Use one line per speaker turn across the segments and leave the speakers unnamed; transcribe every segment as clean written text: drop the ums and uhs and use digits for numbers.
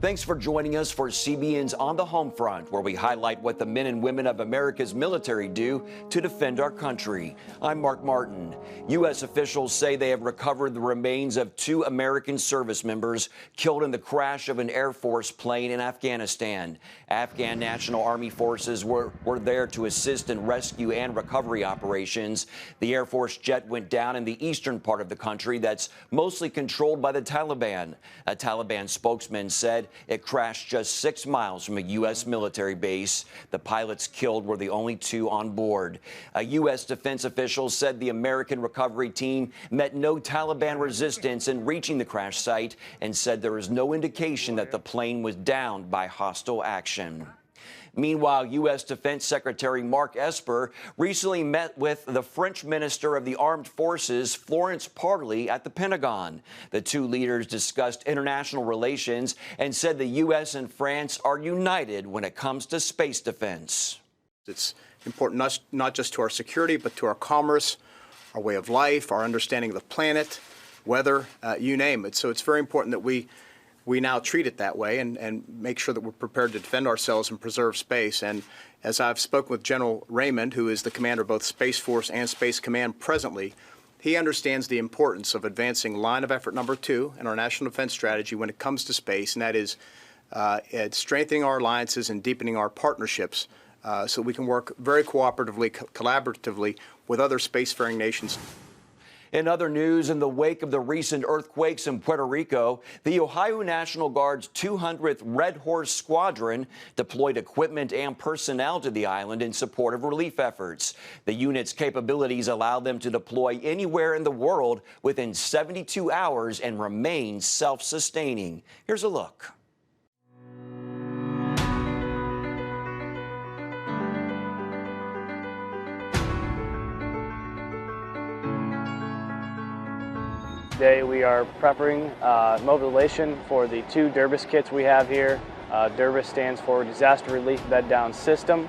Thanks for joining us for CBN's On the Home Front, where we highlight what the men and women of America's military do to defend our country. I'm Mark Martin. U.S. officials say they have recovered the remains of 2 American service members killed in the crash of an Air Force plane in Afghanistan. Afghan National Army forces were there to assist in rescue and recovery operations. The Air Force jet went down in the eastern part of the country that's mostly controlled by the Taliban. A Taliban spokesman said it crashed just 6 miles from a U.S. military base. The pilots killed were the only 2 on board. A U.S. defense official said the American recovery team met no Taliban resistance in reaching the crash site and said there is no indication that the plane was downed by hostile action. Meanwhile, U.S. Defense Secretary Mark Esper recently met with the French Minister of the Armed Forces, Florence Parly, at the Pentagon. The 2 leaders discussed international relations and said the U.S. and France are united when it comes to space defense.
It's important not just to our security, but to our commerce, our way of life, our understanding of the planet, weather, you name it. So it's very important that we now treat it that way and make sure that we're prepared to defend ourselves and preserve space. And as I've spoken with General Raymond, who is the commander of both Space Force and Space Command presently, he understands the importance of advancing line of effort number 2 in our national defense strategy when it comes to space, and that is strengthening our alliances and deepening our partnerships so we can work very cooperatively, collaboratively with other spacefaring nations.
In other news, in the wake of the recent earthquakes in Puerto Rico, the Ohio National Guard's 200th Red Horse Squadron deployed equipment and personnel to the island in support of relief efforts. The unit's capabilities allow them to deploy anywhere in the world within 72 hours and remain self-sustaining. Here's a look.
Today we are preparing mobilization for the 2 DERBIS kits we have here. DERBIS stands for Disaster Relief Bed Down System.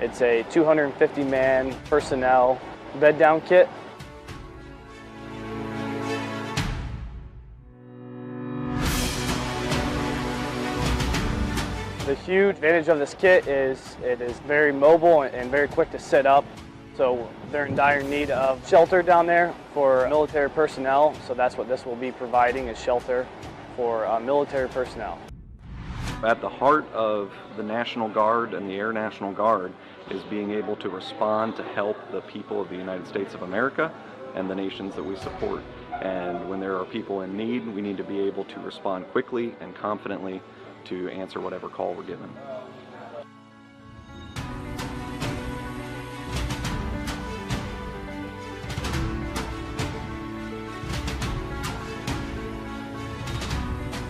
It's a 250-man personnel bed down kit. The huge advantage of this kit is it is very mobile and very quick to set up. So they're in dire need of shelter down there for military personnel. So that's what this will be providing, is shelter for military personnel.
At the heart of the National Guard and the Air National Guard is being able to respond to help the people of the United States of America and the nations that we support. And when there are people in need, we need to be able to respond quickly and confidently to answer whatever call we're given.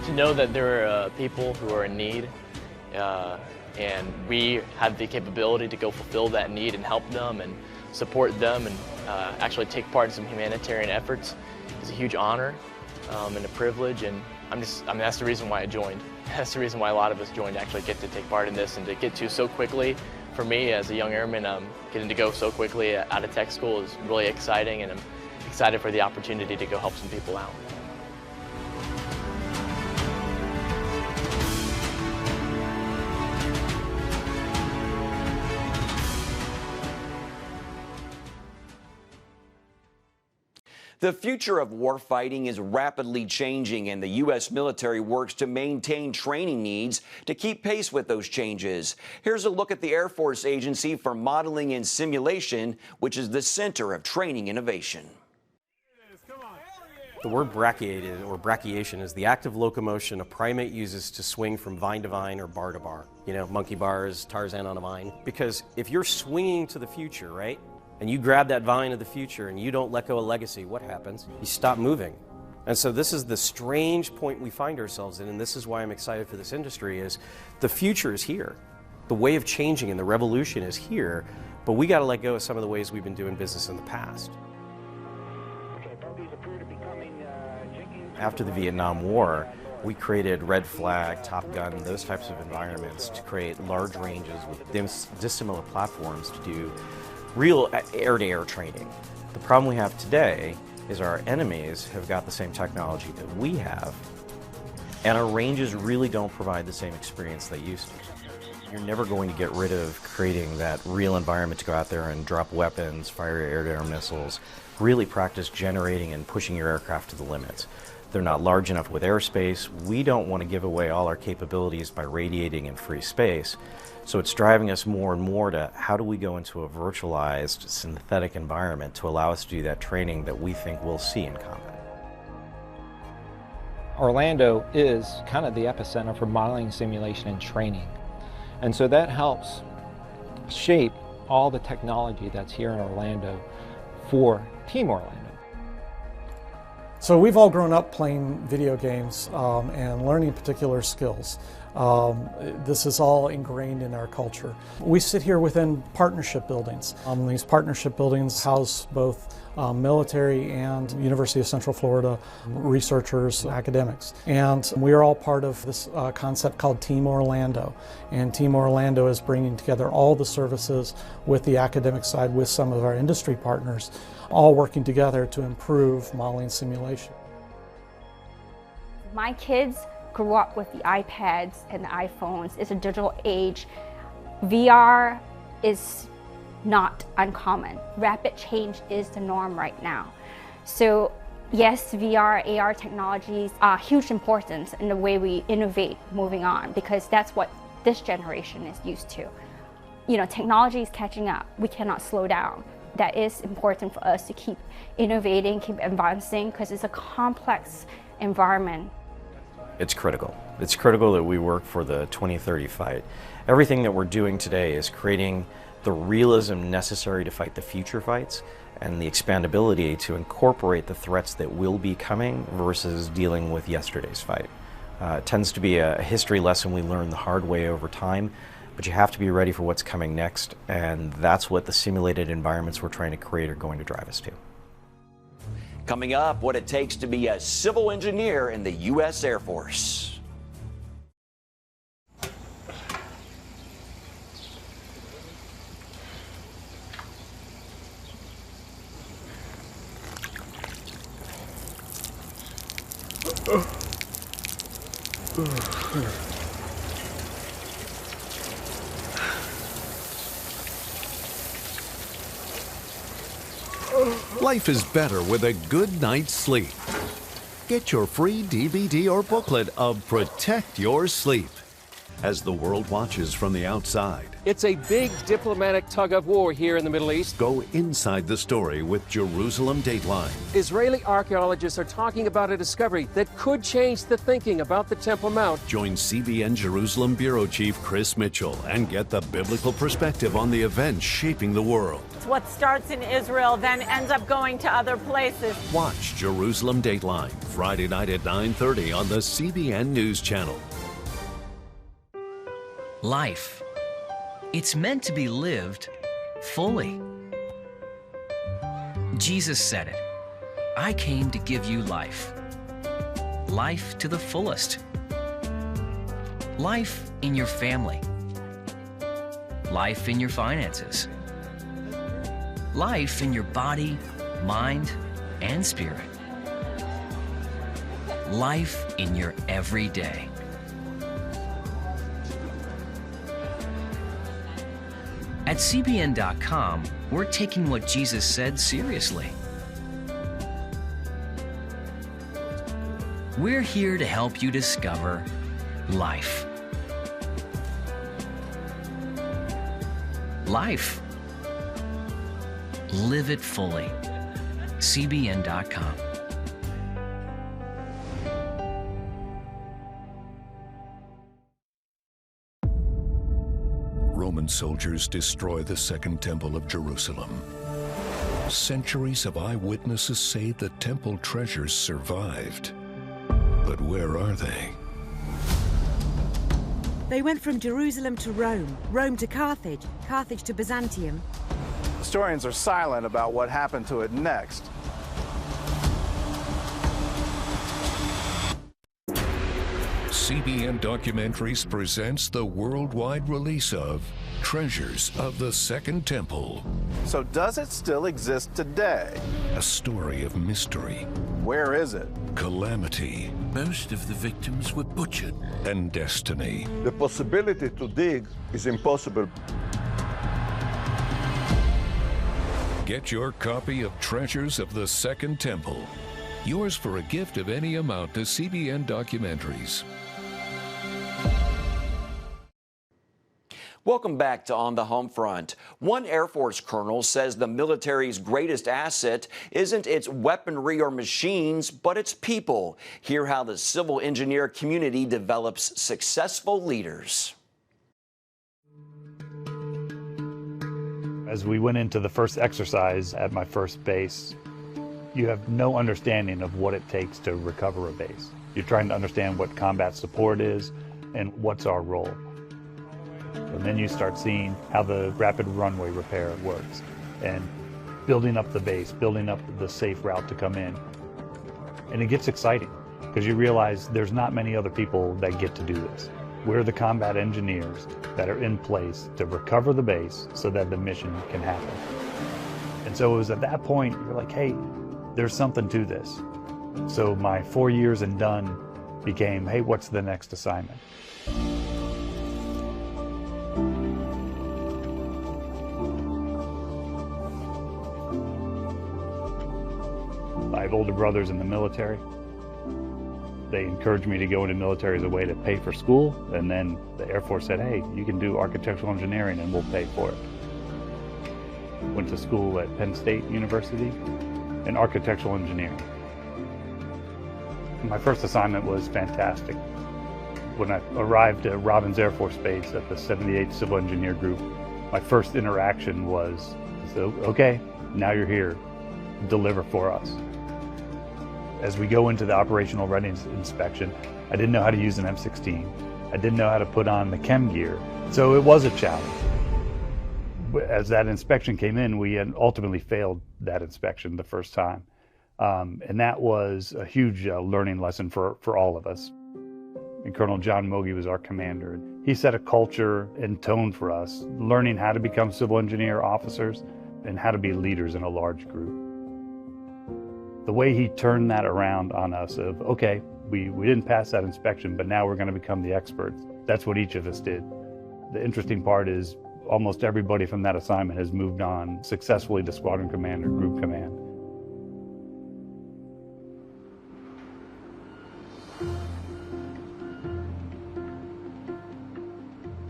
To know that there are people who are in need, and we have the capability to go fulfill that need and help them and support them and actually take part in some humanitarian efforts is a huge honor and a privilege. And that's the reason why I joined. That's the reason why a lot of us joined, to actually get to take part in this and to get to so quickly. For me as a young airman, getting to go so quickly out of tech school is really exciting, and I'm excited for the opportunity to go help some people out.
The future of warfighting is rapidly changing, and the U.S. military works to maintain training needs to keep pace with those changes. Here's a look at the Air Force Agency for Modeling and Simulation, which is the center of training innovation.
The word brachiated or brachiation is the active locomotion a primate uses to swing from vine to vine or bar to bar. You know, monkey bars, Tarzan on a vine. Because if you're swinging to the future, right? And you grab that vine of the future and you don't let go of legacy, what happens? You stop moving. And so this is the strange point we find ourselves in, and this is why I'm excited for this industry, is the future is here. The way of changing and the revolution is here, but we got to let go of some of the ways we've been doing business in the past. After the Vietnam War, we created Red Flag, Top Gun, those types of environments to create large ranges with dissimilar platforms to do real air-to-air training. The problem we have today is our enemies have got the same technology that we have, and our ranges really don't provide the same experience they used to. You're never going to get rid of creating that real environment to go out there and drop weapons, fire air-to-air missiles, really practice generating and pushing your aircraft to the limits. They're not large enough with airspace. We don't want to give away all our capabilities by radiating in free space. So it's driving us more and more to how do we go into a virtualized synthetic environment to allow us to do that training that we think we'll see in combat.
Orlando is kind of the epicenter for modeling, simulation, and training. And so that helps shape all the technology that's here in Orlando for Team Orlando.
So we've all grown up playing video games and learning particular skills. This is all ingrained in our culture. We sit here within partnership buildings. These partnership buildings house both military and University of Central Florida researchers, academics. And we are all part of this concept called Team Orlando. And Team Orlando is bringing together all the services with the academic side with some of our industry partners, all working together to improve modeling simulation.
My kids grew up with the iPads and the iPhones. It's a digital age. VR is not uncommon. Rapid change is the norm right now. So yes, VR, AR technologies are huge importance in the way we innovate moving on, because that's what this generation is used to. You know, technology is catching up. We cannot slow down. That is important for us to keep innovating, keep advancing, because it's a complex environment.
It's critical. It's critical that we work for the 2030 fight. Everything that we're doing today is creating the realism necessary to fight the future fights and the expandability to incorporate the threats that will be coming versus dealing with yesterday's fight. It tends to be a history lesson we learn the hard way over time, but you have to be ready for what's coming next, and that's what the simulated environments we're trying to create are going to drive us to.
Coming up, what it takes to be a civil engineer in the U.S. Air Force.
Life is better with a good night's sleep. Get your free DVD or booklet of Protect Your Sleep as the world watches from the outside.
It's a big diplomatic tug-of-war here in the Middle East.
Go inside the story with Jerusalem Dateline.
Israeli archaeologists are talking about a discovery that could change the thinking about the Temple Mount.
Join CBN Jerusalem Bureau Chief Chris Mitchell and get the biblical perspective on the events shaping the world.
What starts in Israel then ends up going to other places.
Watch Jerusalem Dateline Friday night at 9:30 on the CBN News Channel.
Life. It's meant to be lived fully. Jesus said it. I came to give you life. Life to the fullest. Life in your family. Life in your finances. Life in your body, mind, and spirit. Life in your everyday. At CBN.com, we're taking what Jesus said seriously. We're here to help you discover life. Life. Live it fully. CBN.com.
Roman soldiers destroy the Second Temple of Jerusalem. Centuries of eyewitnesses say the temple treasures survived. But where are they?
They went from Jerusalem to Rome, Rome to Carthage, Carthage to Byzantium.
Historians are silent about what happened to it next.
CBN Documentaries presents the worldwide release of treasures of the Second Temple.
So does it still exist today?
A story of mystery.
Where is it?
Calamity.
Most of the victims were butchered.
And destiny.
The possibility to dig is impossible.
Get your copy of Treasures of the Second Temple. Yours for a gift of any amount to CBN Documentaries.
Welcome back to On the Home Front. One Air Force colonel says the military's greatest asset isn't its weaponry or machines, but its people. Hear how the civil engineer community develops successful leaders.
As we went into the first exercise at my first base, you have no understanding of what it takes to recover a base. You're trying to understand what combat support is and what's our role. And then you start seeing how the rapid runway repair works and building up the base, building up the safe route to come in. And it gets exciting because you realize there's not many other people that get to do this. We're the combat engineers that are in place to recover the base so that the mission can happen. And so it was at that point, you're like, hey, there's something to this. So my 4 years and done became, hey, what's the next assignment? I have older brothers in the military. They encouraged me to go into the military as a way to pay for school, and then the Air Force said, hey, you can do architectural engineering and we'll pay for it. Went to school at Penn State University in architectural engineering. My first assignment was fantastic. When I arrived at Robins Air Force Base at the 78th Civil Engineer Group, my first interaction was, so, okay, now you're here, deliver for us. As we go into the operational readiness inspection, I didn't know how to use an M16. I didn't know how to put on the chem gear. So it was a challenge. As that inspection came in, we had ultimately failed that inspection the first time. And that was a huge learning lesson for all of us. And Colonel John Mogi was our commander. He set a culture and tone for us, learning how to become civil engineer officers and how to be leaders in a large group. The way he turned that around on us of, okay, we didn't pass that inspection, but now we're going to become the experts. That's what each of us did. The interesting part is almost everybody from that assignment has moved on successfully to squadron command or group command.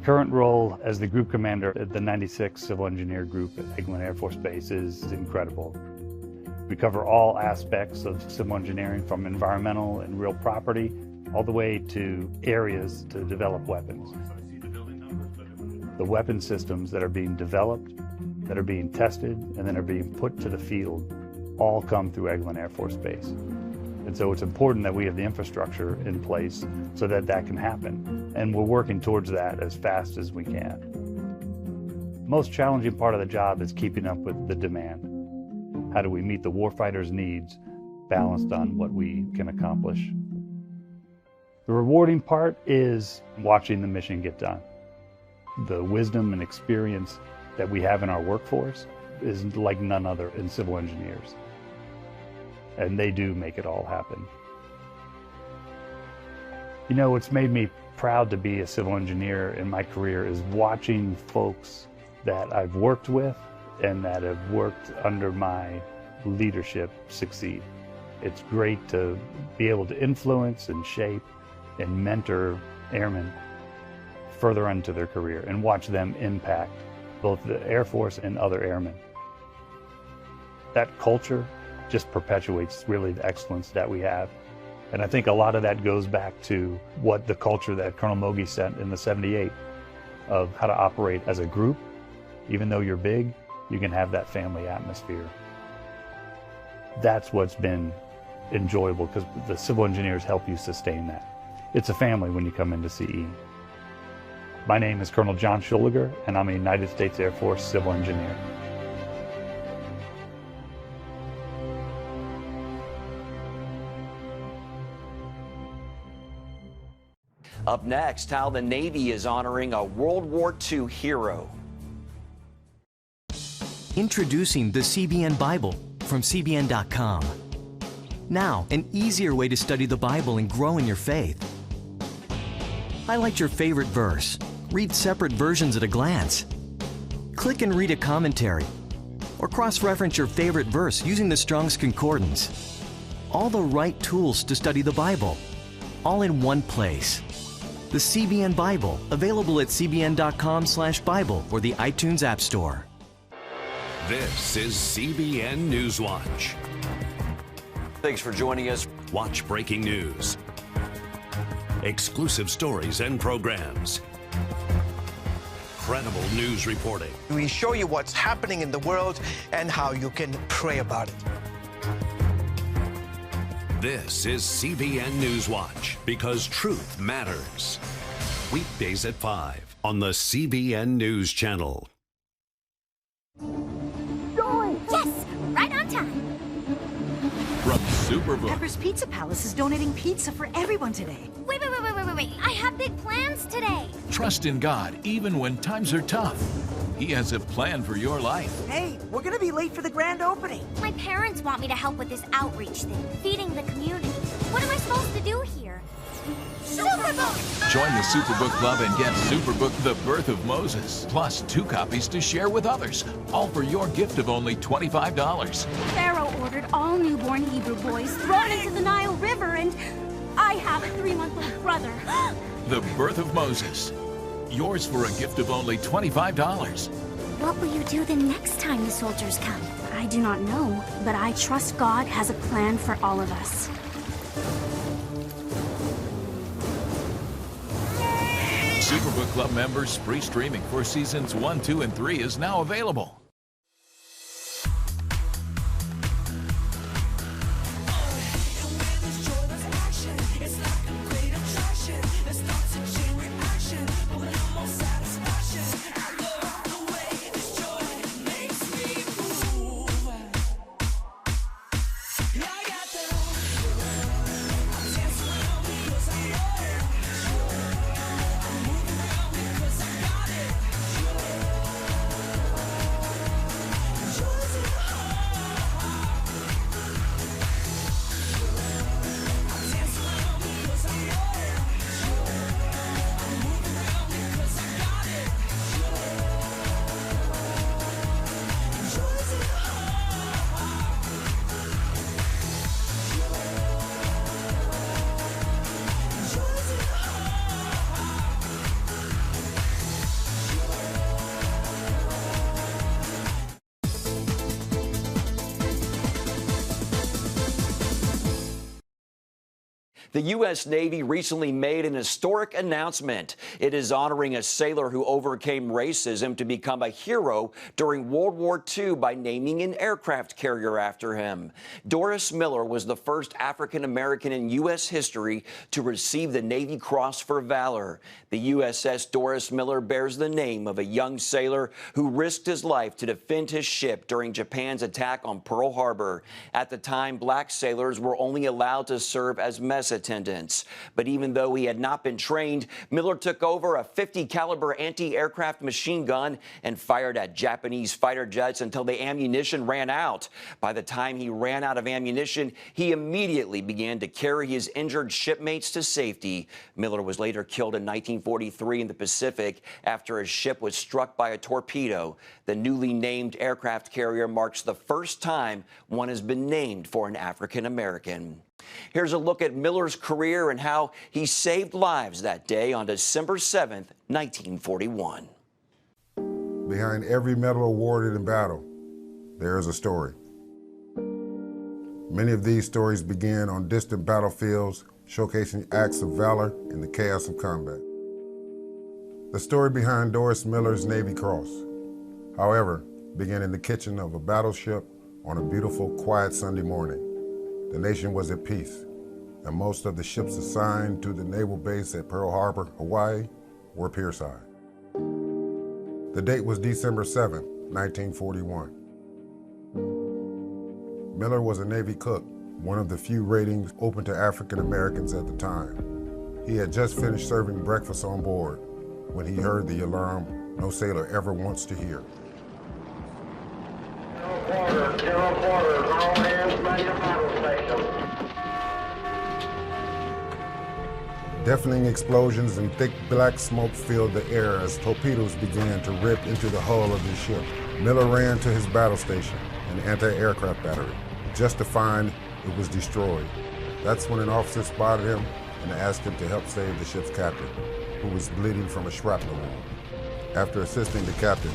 Current role as the group commander at the 96th Civil Engineer Group at Eglin Air Force Base is incredible. We cover all aspects of civil engineering, from environmental and real property, all the way to areas to develop weapons. The weapon systems that are being developed, that are being tested, and then are being put to the field all come through Eglin Air Force Base. And so it's important that we have the infrastructure in place so that that can happen. And we're working towards that as fast as we can. Most challenging part of the job is keeping up with the demand. How do we meet the warfighter's needs balanced on what we can accomplish? The rewarding part is watching the mission get done. The wisdom and experience that we have in our workforce is like none other in civil engineers. And they do make it all happen. You know, what's made me proud to be a civil engineer in my career is watching folks that I've worked with and that have worked under my leadership succeed. It's great to be able to influence and shape and mentor airmen further into their career and watch them impact both the Air Force and other airmen. That culture just perpetuates really the excellence that we have. And I think a lot of that goes back to what the culture that Colonel Mogi set in the 78 of how to operate as a group. Even though you're big, you can have that family atmosphere. That's what's been enjoyable, because the civil engineers help you sustain that. It's a family when you come into CE. My name is Colonel John Schuliger, and I'm a United States Air Force civil engineer.
Up next, how the Navy is honoring a World War II hero.
Introducing the CBN Bible from CBN.com. Now, an easier way to study the Bible and grow in your faith. Highlight your favorite verse. Read separate versions at a glance. Click and read a commentary. Or cross-reference your favorite verse using the Strong's Concordance. All the right tools to study the Bible, all in one place. The CBN Bible, available at cbn.com/Bible or the iTunes App Store.
This is CBN Newswatch.
Thanks for joining us.
Watch breaking news, exclusive stories and programs, credible news reporting.
We show you what's happening in the world and how you can pray about it.
This is CBN Newswatch, because truth matters. Weekdays at 5 on the CBN News Channel.
Yes, right on time.
From Superbook.
Pepper's Pizza Palace is donating pizza for everyone today.
Wait. I have big plans today.
Trust in God even when times are tough. He has a plan for your life.
Hey, we're gonna be late for the grand opening.
My parents want me to help with this outreach thing, feeding the community. What am I supposed to do here? Superbook!
Join the Superbook Club and get Superbook The Birth of Moses, plus 2 copies to share with others, all for your gift of only $25.
Pharaoh ordered all newborn Hebrew boys thrown into the Nile River, and I have a 3-month-old brother.
The Birth of Moses. Yours for a gift of only $25.
What will you do the next time the soldiers come? I do not know, but I trust God has a plan for all of us.
Superbook Club members, free streaming for seasons 1, 2, and 3 is now available.
The U.S. Navy recently made an historic announcement. It is honoring a sailor who overcame racism to become a hero during World War II by naming an aircraft carrier after him. Doris Miller was the first African American in U.S. history to receive the Navy Cross for Valor. The USS Doris Miller bears the name of a young sailor who risked his life to defend his ship during Japan's attack on Pearl Harbor. At the time, black sailors were only allowed to serve as mess attendants. But even though he had not been trained, Miller took over a .50 caliber anti-aircraft machine gun and fired at Japanese fighter jets until the ammunition ran out. By the time he ran out of ammunition, he immediately began to carry his injured shipmates to safety. Miller was later killed in 1943 in the Pacific after his ship was struck by a torpedo. The newly named aircraft carrier marks the first time one has been named for an African American. Here's a look at Miller's career and how he saved lives that day on December 7th, 1941.
Behind every medal awarded in battle, there is a story. Many of these stories begin on distant battlefields, showcasing acts of valor in the chaos of combat. The story behind Doris Miller's Navy Cross, however, began in the kitchen of a battleship on a beautiful, quiet Sunday morning. The nation was at peace, and most of the ships assigned to the naval base at Pearl Harbor, Hawaii, were pierside. The date was December 7, 1941. Miller was a Navy cook, one of the few ratings open to African Americans at the time. He had just finished serving breakfast on board when he heard the alarm no sailor ever wants to hear. Deafening explosions and thick black smoke filled the air as torpedoes began to rip into the hull of the ship. Miller ran to his battle station, an anti-aircraft battery, just to find it was destroyed. That's when an officer spotted him and asked him to help save the ship's captain, who was bleeding from a shrapnel wound. After assisting the captain,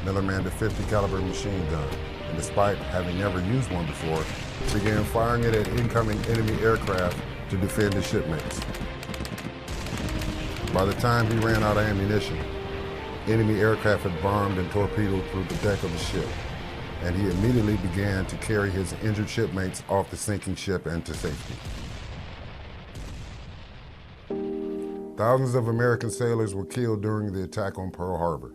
Miller manned a .50 caliber machine gun, and despite having never used one before, began firing it at incoming enemy aircraft to defend his shipmates. By the time he ran out of ammunition, enemy aircraft had bombed and torpedoed through the deck of the ship, and he immediately began to carry his injured shipmates off the sinking ship and to safety. Thousands of American sailors were killed during the attack on Pearl Harbor,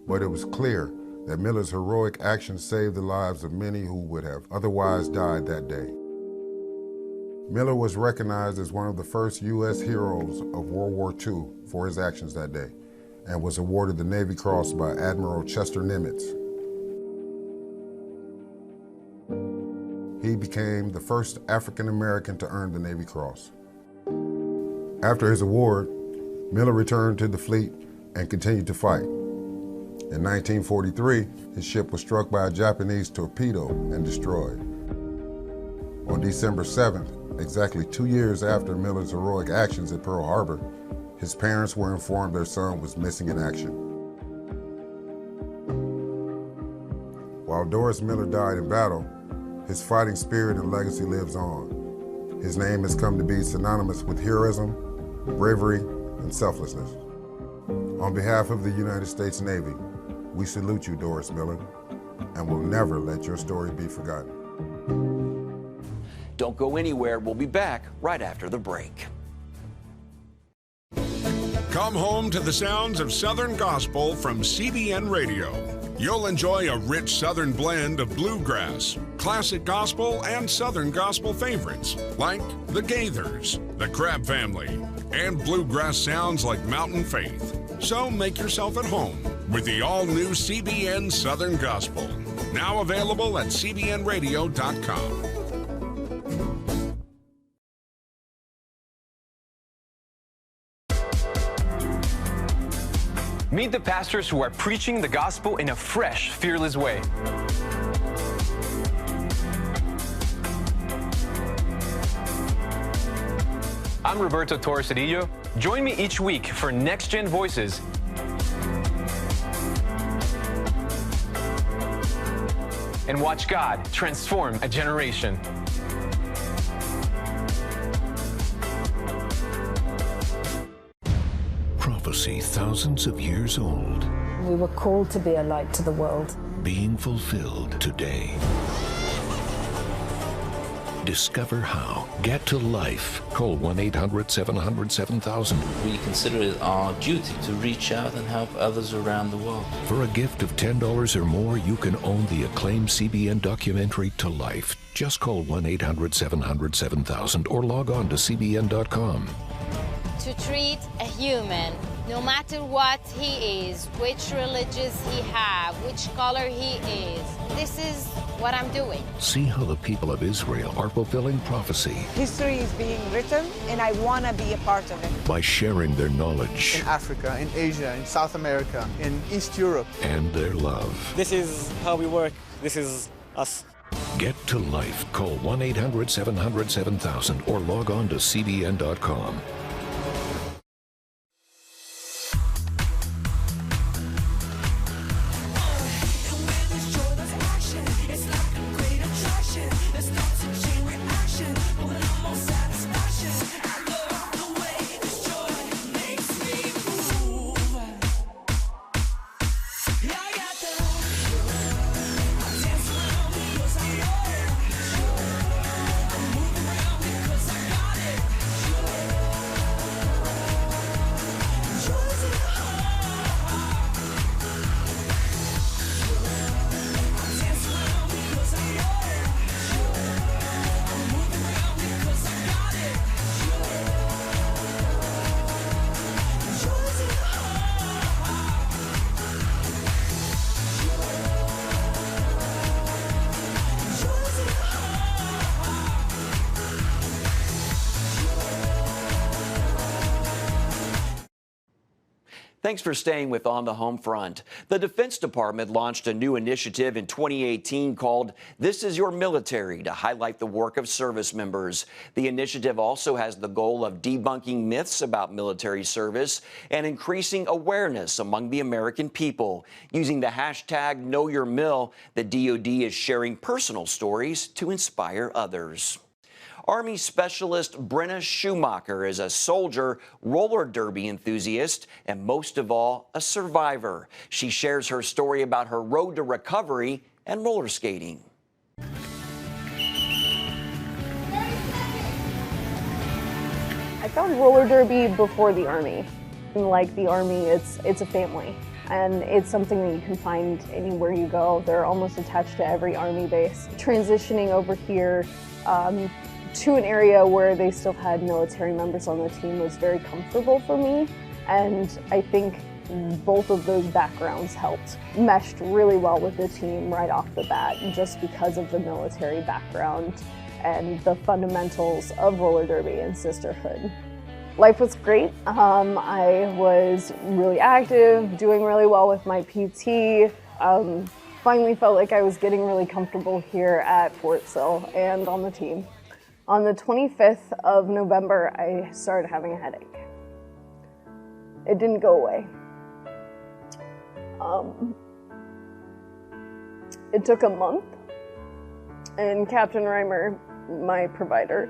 but it was clear that Miller's heroic actions saved the lives of many who would have otherwise died that day. Miller was recognized as one of the first U.S. heroes of World War II for his actions that day, and was awarded the Navy Cross by Admiral Chester Nimitz. He became the first African American to earn the Navy Cross. After his award, Miller returned to the fleet and continued to fight. In 1943, his ship was struck by a Japanese torpedo and destroyed. On December 7th, exactly 2 years after Miller's heroic actions at Pearl Harbor, his parents were informed their son was missing in action. While Doris Miller died in battle, his fighting spirit and legacy lives on. His name has come to be synonymous with heroism, bravery, and selflessness. On behalf of the United States Navy, we salute you, Doris Miller, and will never let your story be forgotten.
Don't go anywhere. We'll be back right after the break.
Come home to the sounds of Southern Gospel from CBN Radio. You'll enjoy a rich Southern blend of bluegrass, classic gospel, and Southern gospel favorites like the Gaithers, the Crabb Family, and bluegrass sounds like Mountain Faith. So make yourself at home with the all-new CBN Southern Gospel, now available at cbnradio.com.
Meet the pastors who are preaching the gospel in a fresh, fearless way. I'm Roberto Torres Cedillo. Join me each week for Next Gen Voices. And watch God transform a generation.
Prophecy thousands of years old,
We were called to be a light to the world.
being fulfilled today. Discover how. Get to life. Call 1-800-700-7000.
We consider it our duty to reach out and help others around the world.
For a gift of $10 or more, you can own the acclaimed CBN documentary To Life. Just call 1-800-700-7000 or log on to cbn.com.
To treat a human, no matter what he is, which religious he have, which color he is. This is what I'm doing.
See how the people of Israel are fulfilling prophecy
History is being written, and I want to be a part of it.
by sharing their knowledge
In Africa, in Asia, in South America, in East Europe.
and their love.
This is how we work. This is us.
Get to life. Call 1-800-700-7000 or log on to cbn.com.
Thanks for staying with On the Home Front. The Defense Department launched a new initiative in 2018 called This Is Your Military to highlight the work of service members. The initiative also has the goal of debunking myths about military service and increasing awareness among the American people. Using the hashtag #KnowYourMil, the DoD is sharing personal stories to inspire others. Army Specialist Brenna Schumacher is a soldier, roller derby enthusiast, and most of all, a survivor. She shares her story about her road to recovery and roller skating.
I found roller derby before the Army. Like the Army, it's a family. And it's something that you can find anywhere you go. They're almost attached to every Army base. Transitioning over here, to an area where they still had military members on the team was very comfortable for me, and I think both of those backgrounds helped. Meshed really well with the team right off the bat just because of the military background and the fundamentals of roller derby and sisterhood. Life was great. I was really active, doing really well with my PT. Finally felt like I was getting really comfortable here at Fort Sill and on the team. On the 25th of November, I started having a headache. It didn't go away. It took a month, and Captain Reimer, my provider,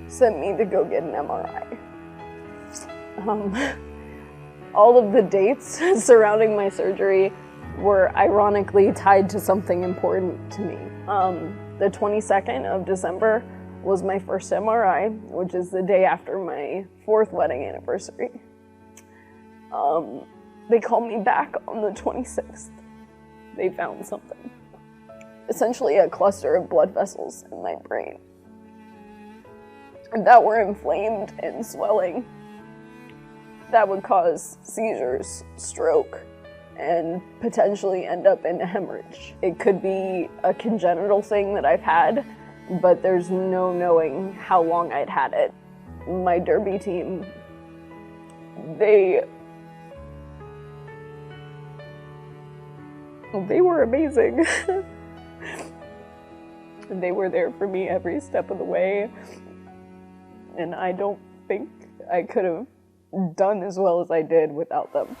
sent me to go get an MRI. All of the dates surrounding my surgery were ironically tied to something important to me. The 22nd of December was my first MRI, which is the day after my 4th wedding anniversary. They called me back on the 26th. They found something. Essentially a cluster of blood vessels in my brain that were inflamed and swelling. That would cause seizures, stroke, and potentially end up in a hemorrhage. It could be a congenital thing that I've had, but there's no knowing how long I'd had it. My derby team, they were amazing. They were there for me every step of the way, and I don't think I could have done as well as I did without them.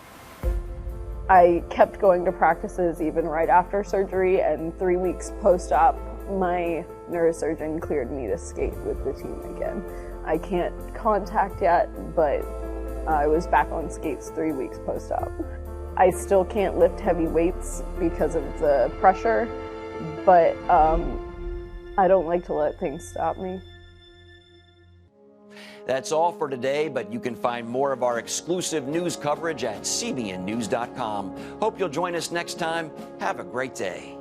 I kept going to practices even right after surgery, and 3 weeks post-op, my neurosurgeon cleared me to skate with the team again. I can't contact yet, but I was back on skates 3 weeks post-op. I still can't lift heavy weights because of the pressure, but I don't like to let things stop me.
That's all for today, but you can find more of our exclusive news coverage at cbnnews.com. Hope you'll join us next time. Have a great day.